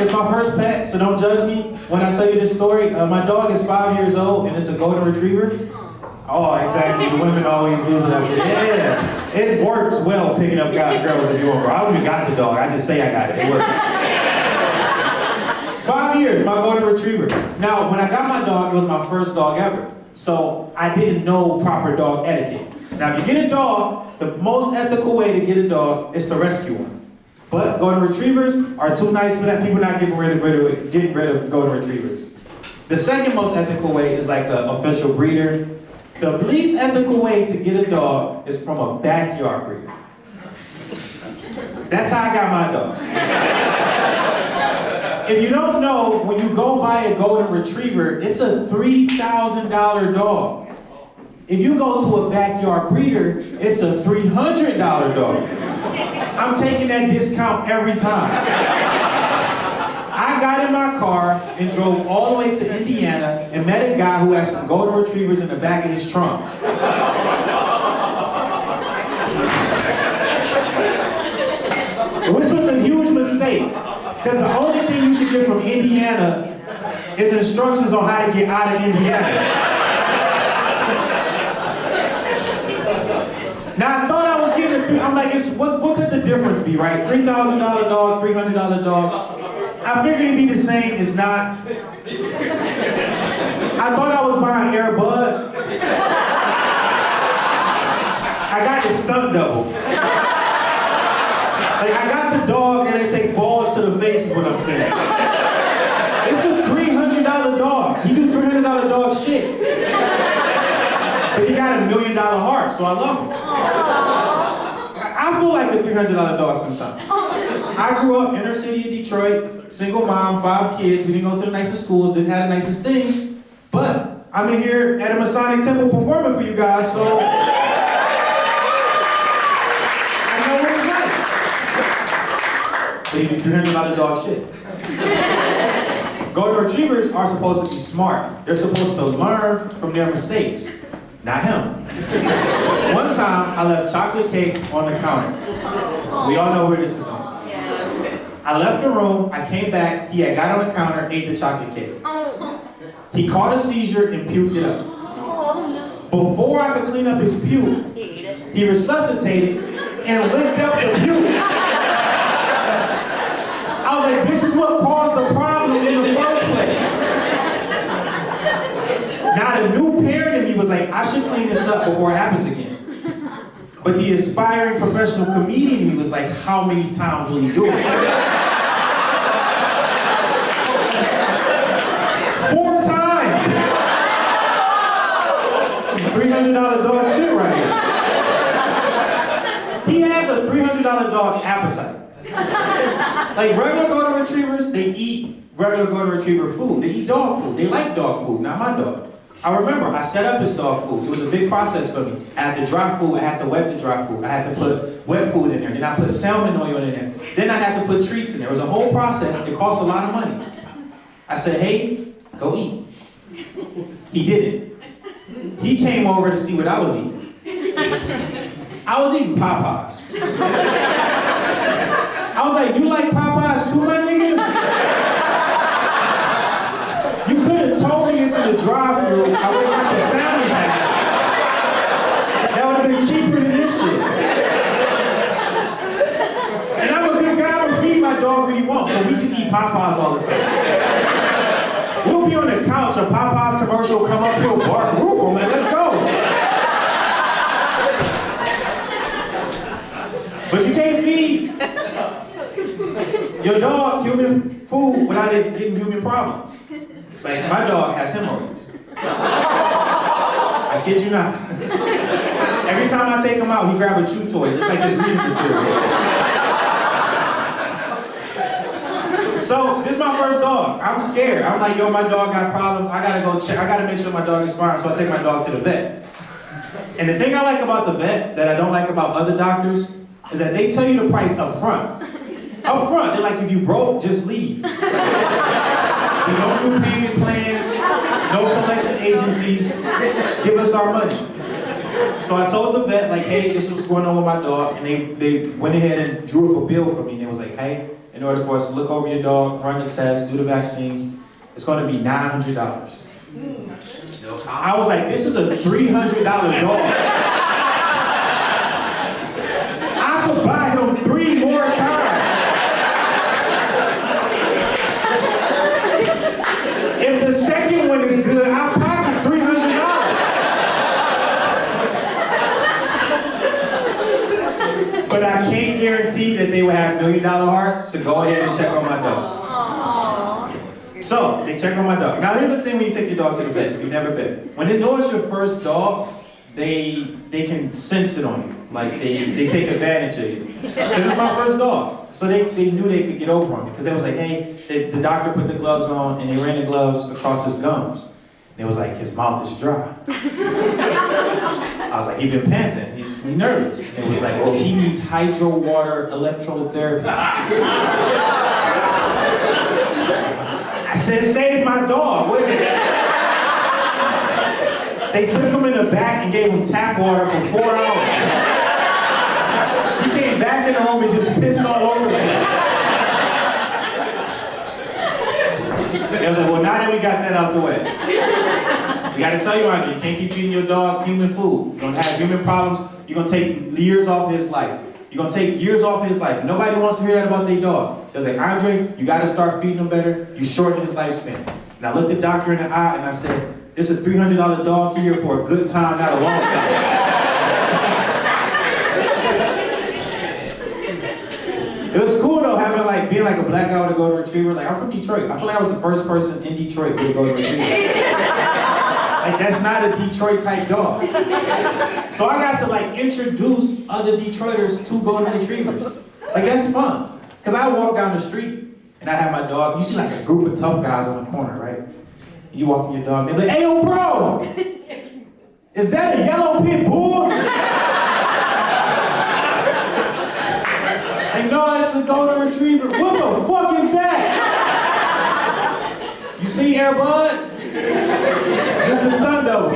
It's my first pet, so don't judge me when I tell you this story. My dog is 5 years old, and it's a golden retriever. Oh, exactly. The women always lose it up here. Yeah, it works well picking up girls if you want. I don't even got the dog. I just say I got it. It works. 5 years, my golden retriever. Now, when I got my dog, it was my first dog ever. So I didn't know proper dog etiquette. Now, if you get a dog, the most ethical way to get a dog is to rescue one. But golden retrievers are too nice for that. People not getting rid of golden retrievers. The second most ethical way is like an official breeder. The least ethical way to get a dog is from a backyard breeder. That's how I got my dog. If you don't know, when you go buy a golden retriever, it's a $3,000 dog. If you go to a backyard breeder, it's a $300 dog. I'm taking that discount every time. I got in my car and drove all the way to Indiana and met a guy who had some golden retrievers in the back of his trunk. Which was a huge mistake, because the only thing you should get from Indiana is instructions on how to get out of Indiana. Now I thought I was getting I'm like, what could the difference be, right? $3,000 dog, $300 dog. I figured it'd be the same. It's not. I thought I was buying Air Bud. I got the stunt double. Like, I got the dog and they take balls to the face is what I'm saying. It's a $300 dog. He do $300 dog shit. But he got $1 million heart, so I love him. I feel like a $300 dog sometimes. I grew up inner city of Detroit, single mom, 5 kids. We didn't go to the nicest schools, didn't have the nicest things. But I'm in here at a Masonic temple performing for you guys, so I know what it's like. But you do $300 dog shit. Golden retrievers are supposed to be smart. They're supposed to learn from their mistakes. Not him. One time, I left chocolate cake on the counter. We all know where this is going. I left the room, I came back, he had got on the counter, ate the chocolate cake. He caught a seizure and puked it up. Before I could clean up his puke, he resuscitated and licked up the puke. I was like, this is what caused the problem in the first place. Now the new parent in me was like, I should clean this up before it happens again. But the aspiring professional comedian in me was like, how many times will he do it? 4 times! Some $300 dog shit right here. He has a $300 dog appetite. Like regular golden retrievers, they eat regular golden retriever food. They eat dog food. They like dog food, not my dog. I remember, I set up his dog food. It was a big process for me. I had to dry food, I had to wet the dry food. I had to put wet food in there. Then I put salmon oil in there. Then I had to put treats in there. It was a whole process. It cost a lot of money. I said, hey, go eat. He didn't. He came over to see what I was eating. I was eating Popeyes. I was like, you like Popeyes too, my nigga? You could have told me it's in the drive-thru. I would have got the family pack. That would have been cheaper than this shit. And I'm a good guy. I would feed my dog what he wants, so we just eat Popeyes all the time. We'll be on the couch, a Popeyes commercial will come up, he'll bark, roof, I'm like, let's go. But you can't feed your dog human food without it getting human problems. Like, my dog has hemorrhoids. I kid you not. Every time I take him out, he grab a chew toy. It's like his reading material. So, this is my first dog. I'm scared. I'm like, yo, my dog got problems. I gotta go check. I gotta make sure my dog is fine, so I take my dog to the vet. And the thing I like about the vet that I don't like about other doctors is that they tell you the price up front. Up front, they're like, if you broke, just leave. We don't do payment plans, no collection agencies. Give us our money. So I told the vet, like, hey, this is what's going on with my dog. And they went ahead and drew up a bill for me. And they was like, hey, in order for us to look over your dog, run the test, do the vaccines. It's going to be $900. I was like, this is a $300 dog. I could buy him 3 more times. If the second one is good, I'll pocket $300. But I can't guarantee that they will have $1 million hearts, so go ahead and check on my dog. So, they check on my dog. Now, here's the thing when you take your dog to the vet. You've never been. When they know it's your first dog, they can sense it on you. Like, they take advantage of you. Because it's my first dog. So they knew they could get over on me. Because they was like, hey, the doctor put the gloves on, and they ran the gloves across his gums. And it was like, his mouth is dry. I was like, he's been panting. He's nervous. And it was like, well, he needs hydro water electrotherapy. I said, save my dog. Wait a minute. They took him in the back and gave him tap water for 4 hours. He came back in the room and just pissed all over the place. They was like, well, now that we got that out the way, we got to tell you, Andre, you can't keep feeding your dog human food. You're going to have human problems. You're going to take years off his life. You're going to take years off his life. Nobody wants to hear that about their dog. They're like, Andre, you got to start feeding him better. You shorten his lifespan. And I looked the doctor in the eye and I said, this is a $300 dog here for a good time, not a long time. It was cool though, being like a black guy with a golden retriever. Like, I'm from Detroit. I feel like I was the first person in Detroit with a golden retriever. Like, that's not a Detroit type dog. So I got to like introduce other Detroiters to golden retrievers. Like, that's fun. Because I walk down the street and I have my dog. You see like a group of tough guys on the corner, right? You walk in your dog, they be like, hey, yo, bro! Is that a yellow pit bull? Like, no, it's a golden retriever. What the fuck is that? You see Air Bud? This is the stun double.